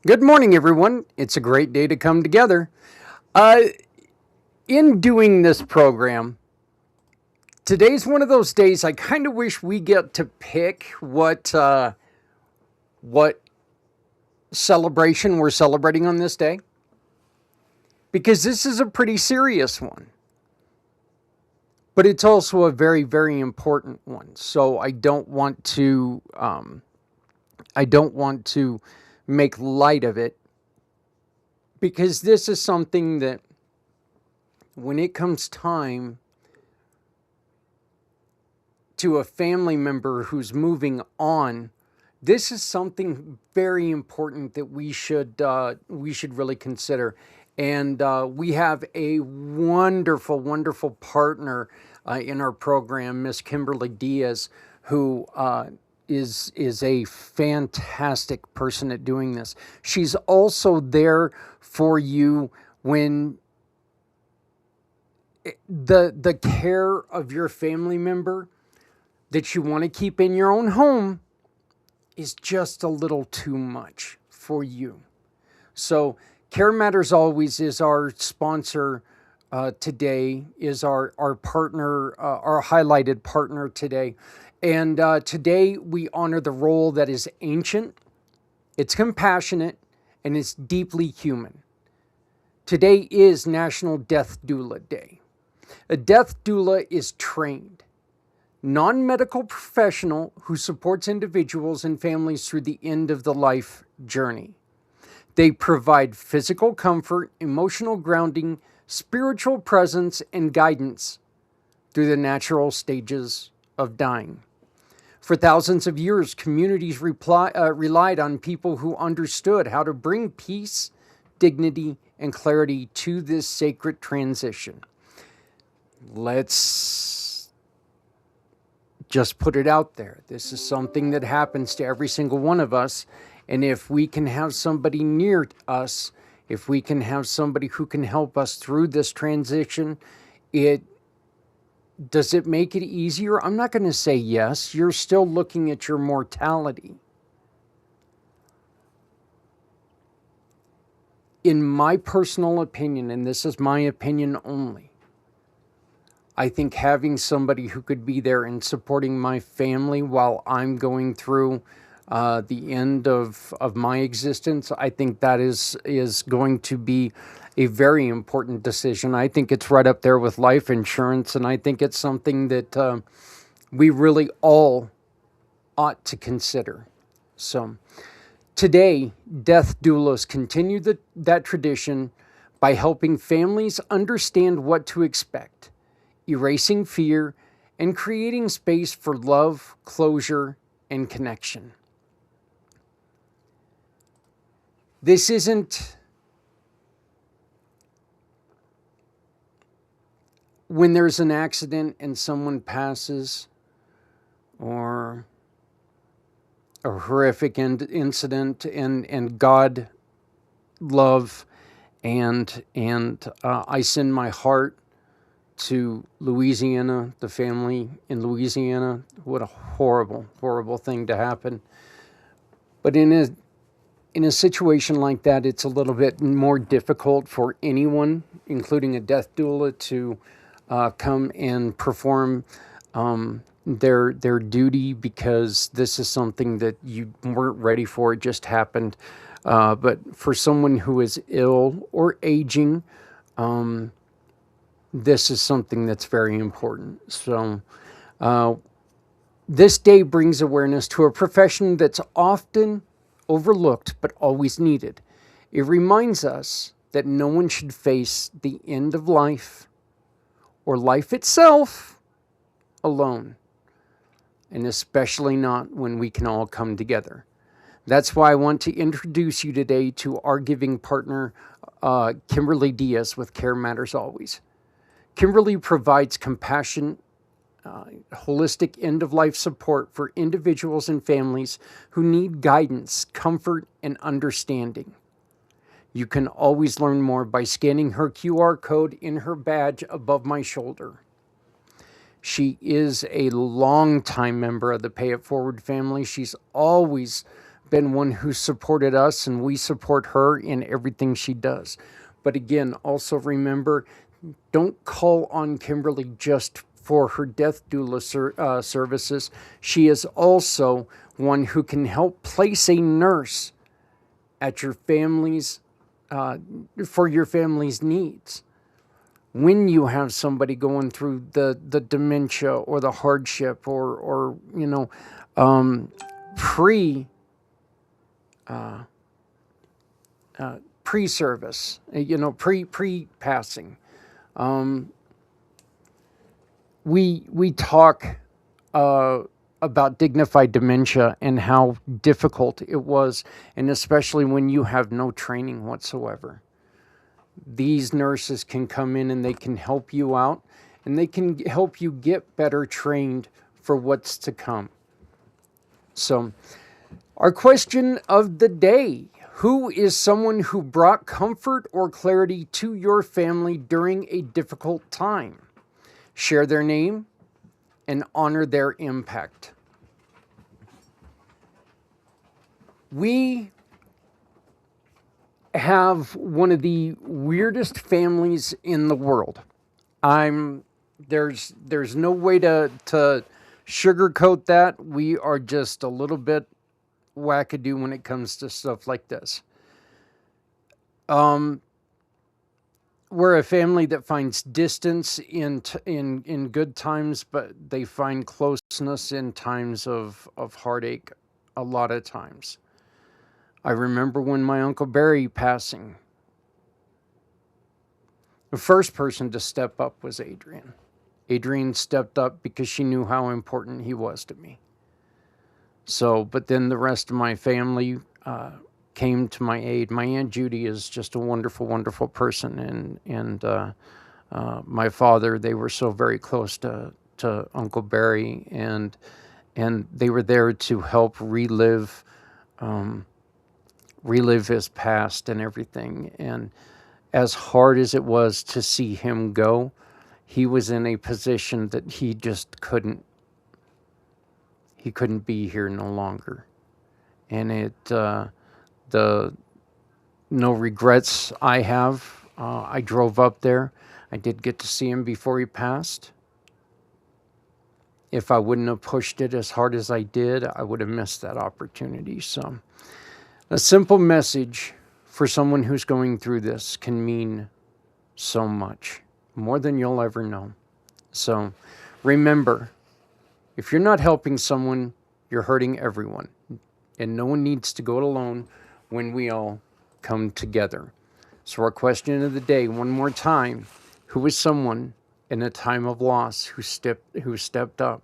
Good morning, everyone. It's a great day to come together. Uh, in doing this program, today's one of those days I kind of wish we get to pick what celebration we're celebrating on this day, because this is a pretty serious one, but it's also a very, very important one. So I don't want to make light of it, because this is something that when it comes time to a family member who's moving on, this is something very important that we should really consider. And we have a wonderful, wonderful partner in our program, Miss Kimberly Diaz, who is a fantastic person at doing this. She's also there for you when the care of your family member that you want to keep in your own home is just a little too much for you. So Care Matters Always is our sponsor today, is our partner, our highlighted partner today. And today we honor the role that is ancient, it's compassionate, and it's deeply human. Today is National Death Doula Day. A death doula is trained, non-medical professional who supports individuals and families through the end of the life journey. They provide physical comfort, emotional grounding, spiritual presence, and guidance through the natural stages of dying. For thousands of years, communities relied on people who understood how to bring peace, dignity, and clarity to this sacred transition. Let's just put it out there. This is something that happens to every single one of us. And if we can have somebody near us, if we can have somebody who can help us through this transition, does it make it easier? I'm not going to say yes. You're still looking at your mortality. In my personal opinion, and this is my opinion only, I think having somebody who could be there and supporting my family while I'm going through the end of my existence, I think that is going to be a very important decision. I think it's right up there with life insurance, and I think it's something that we really all ought to consider. So today, Death Doulas continue that tradition by helping families understand what to expect, erasing fear, and creating space for love, closure, and connection. This isn't when there's an accident and someone passes, or a horrific incident, and God, love, and I send my heart to Louisiana, the family in Louisiana. What a horrible, horrible thing to happen. But in a situation like that, it's a little bit more difficult for anyone, including a death doula, to come and perform their duty, because this is something that you weren't ready for. It just happened. But for someone who is ill or aging, this is something that's very important. So this day brings awareness to a profession that's often overlooked but always needed. It reminds us that no one should face the end of life or life itself alone, and especially not when we can all come together. That's why I want to introduce you today to our giving partner, Kimberly Diaz with Care Matters Always. Kimberly provides compassion, holistic end-of-life support for individuals and families who need guidance, comfort, and understanding. You can always learn more by scanning her QR code in her badge above my shoulder. She is a longtime member of the Pay It Forward family. She's always been one who supported us, and we support her in everything she does. But again, also remember, don't call on Kimberly just for her death doula services. She is also one who can help place a nurse at your family's for your family's needs. When you have somebody going through the dementia or the hardship or pre pre-service, pre-passing. We talk about dignified dementia and how difficult it was, and especially when you have no training whatsoever. These nurses can come in and they can help you out, and they can help you get better trained for what's to come. So, our question of the day: who is someone who brought comfort or clarity to your family during a difficult time? Share their name and honor their impact. We have one of the weirdest families in the world. There's no way to sugarcoat that. We are just a little bit wackadoo when it comes to stuff like this. We're a family that finds distance in good times, but they find closeness in times of heartache a lot of times. I remember when my Uncle Barry passing, the first person to step up was Adrian. Adrian stepped up because she knew how important he was to me. So, but then the rest of my family came to my aid. My Aunt Judy is just a wonderful, wonderful person, and my father, they were so very close to Uncle Barry, and they were there to help relive his past and everything. And as hard as it was to see him go, he was in a position that he just couldn't be here no longer. And the no regrets I have. I drove up there. I did get to see him before he passed. If I wouldn't have pushed it as hard as I did, I would have missed that opportunity. So a simple message for someone who's going through this can mean so much, more than you'll ever know. So remember, if you're not helping someone, you're hurting everyone. And no one needs to go it alone when we all come together. So our question of the day, one more time: who is someone in a time of loss who stepped up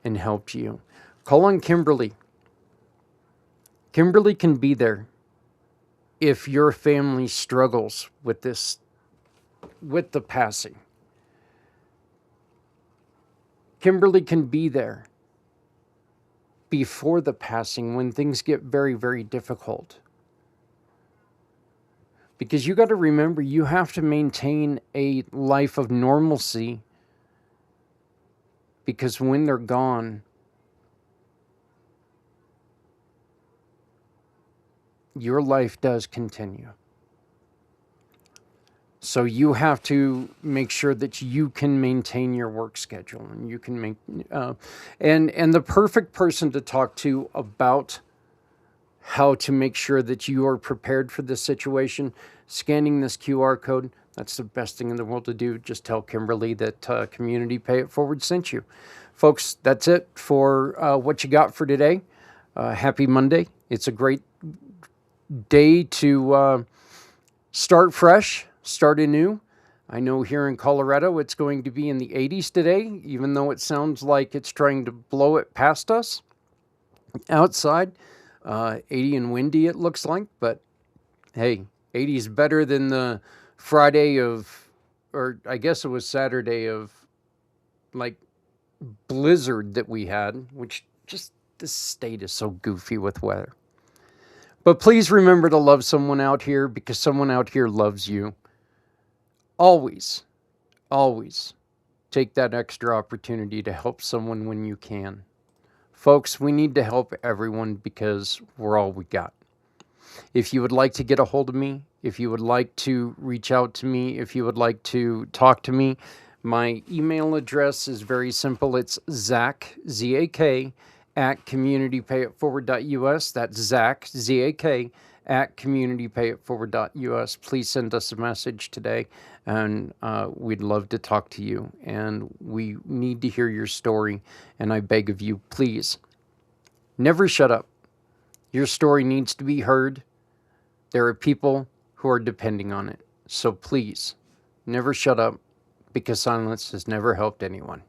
and helped you? Call on Kimberly. Kimberly can be there if your family struggles with this, with the passing. Kimberly can be there before the passing when things get very, very difficult. Because you got to remember, you have to maintain a life of normalcy, because when they're gone, your life does continue. So you have to make sure that you can maintain your work schedule, and you can make and the perfect person to talk to about how to make sure that you are prepared for this situation, scanning this QR code. That's the best thing in the world to do. Just tell Kimberly that Community Pay It Forward sent you. Folks, that's it for What You Got for today. Happy Monday. It's a great day to start fresh, start anew. I know here in Colorado it's going to be in the 80s today, even though it sounds like it's trying to blow it past us outside. 80 and windy it looks like, but hey, 80 is better than the Friday of, or I guess it was Saturday of, like, blizzard that we had, which just, this state is so goofy with weather. But please remember to love someone out here, because someone out here loves you. Always, always take that extra opportunity to help someone when you can. Folks, we need to help everyone because we're all we got. If you would like to get a hold of me, if you would like to reach out to me, if you would like to talk to me, my email address is very simple. It's Zach, Z-A-K, at communitypayitforward.us. That's Zach, Z-A-K, at communitypayitforward.us. Please send us a message today, and we'd love to talk to you. And we need to hear your story, and I beg of you, please, never shut up. Your story needs to be heard. There are people who are depending on it. So please, never shut up, because silence has never helped anyone.